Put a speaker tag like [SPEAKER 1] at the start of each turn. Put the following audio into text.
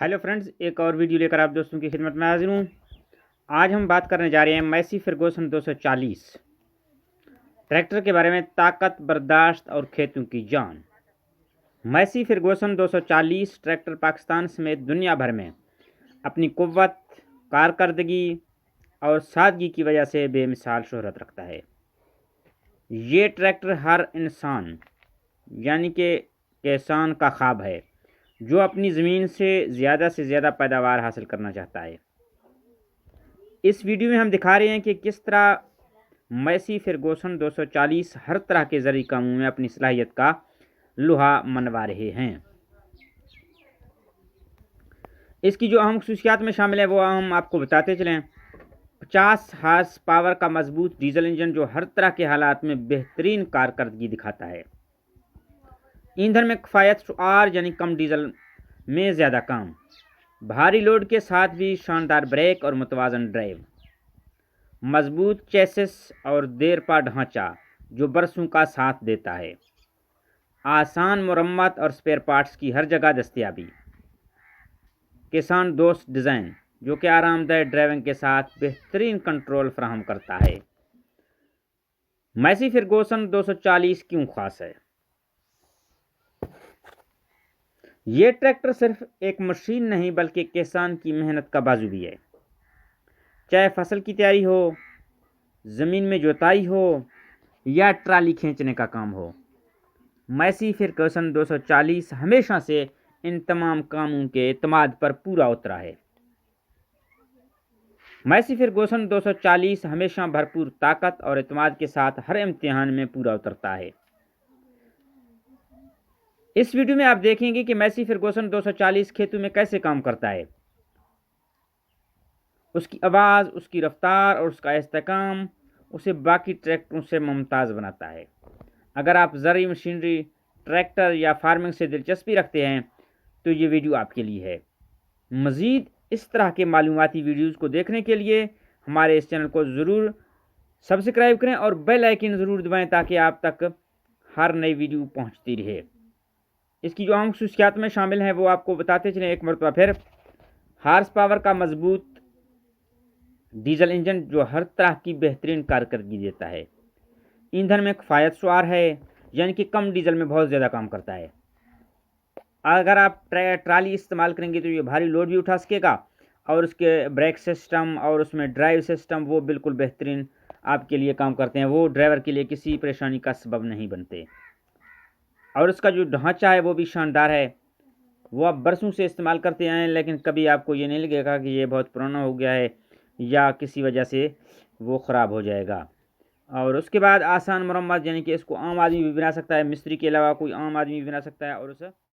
[SPEAKER 1] Hello friends, एक और video लेकर आप दोस्तों की खिदमत में हाजिर हूँ। आज हम बात करने जा रहे हैं मैसी फर्गुसन 240 ट्रैक्टर के बारे में। ताकत, बर्दाश्त और खेतों की जान। मैसी फर्गुसन 240 ट्रैक्टर पाकिस्तान समेत दुनिया भर में अपनी कुव्वत, कारकर्दगी और सादगी की वजह से बेमिसाल शोहरत रखता है। ये ट्रैक्टर हर इंसान यानी कि किसान का ख्वाब है, जो अपनी ज़मीन से ज़्यादा पैदावार हासिल करना चाहता है। इस वीडियो में हम दिखा रहे हैं कि किस तरह मैसी फर्गुसन 240 हर तरह के ज़रूरी कामों में अपनी सलाहियत का लोहा मनवा रहे हैं। इसकी जो अहम खसूसियात में शामिल है वो हम आपको बताते चलें। 50 हार्स पावर का मजबूत डीजल इंजन जो हर तरह के हालात में बेहतरीन कारकर्दगी दिखाता है। ईंधन में किफ़ायत शुआर यानी कम डीजल में ज़्यादा काम। भारी लोड के साथ भी शानदार ब्रेक और मुतवाज़न ड्राइव। मजबूत चेसिस और देरपा ढांचा जो बरसों का साथ देता है। आसान मुरम्मत और स्पेयर पार्ट्स की हर जगह दस्तयाबी। किसान दोस्त डिज़ाइन जो कि आरामदायक ड्राइविंग के साथ बेहतरीन कंट्रोल फराहम करता है। मैसी फर्गुसन 240 क्यों खास है? ये ट्रैक्टर सिर्फ एक मशीन नहीं बल्कि किसान की मेहनत का बाजू भी है। चाहे फसल की तैयारी हो, ज़मीन में जुताई हो या ट्राली खींचने का काम हो, मैसी फर्गुसन 240 हमेशा से इन तमाम कामों के एतमाद पर पूरा उतरा है। मैसी फर्गुसन 240 हमेशा भरपूर ताकत और एतमाद के साथ हर इम्तिहान में पूरा उतरता है। इस वीडियो में आप देखेंगे कि मैसी फर्गुसन 240 खेतों में कैसे काम करता है। उसकी आवाज़, उसकी रफ्तार और उसका इस्तेकाम उसे बाकी ट्रैक्टरों से मुमताज़ बनाता है। अगर आप ज़रूरी मशीनरी, ट्रैक्टर या फार्मिंग से दिलचस्पी रखते हैं तो ये वीडियो आपके लिए है। मज़ीद इस तरह के मालूमाती वीडियोज़ को देखने के लिए हमारे इस चैनल को ज़रूर सब्सक्राइब करें और बेल आइकन ज़रूर दबाएं ताकि आप तक हर नई वीडियो पहुंचती रहे। इसकी जो अहम खसूसियात में शामिल हैं वो आपको बताते चलें एक मरतबा फिर। हार्स पावर का मजबूत डीजल इंजन जो हर तरह की बेहतरीन कारकर्दगी देता है। ईंधन में किफ़ायत शुआर है यानी कि कम डीजल में बहुत ज़्यादा काम करता है। अगर आप ट्राली इस्तेमाल करेंगे तो ये भारी लोड भी उठा सकेगा और उसके ब्रेक सिस्टम और उसमें ड्राइव सिस्टम वो बिल्कुल बेहतरीन आपके लिए काम करते हैं। वो ड्राइवर के लिए किसी परेशानी का सबब नहीं बनते। और उसका जो ढांचा है वो भी शानदार है। वो आप बरसों से इस्तेमाल करते आए हैं, लेकिन कभी आपको ये नहीं लगेगा कि ये बहुत पुराना हो गया है या किसी वजह से वो ख़राब हो जाएगा। और उसके बाद आसान मरम्मत यानी कि इसको आम आदमी भी बना सकता है, मिस्त्री के अलावा कोई आम आदमी भी बना सकता है और उसे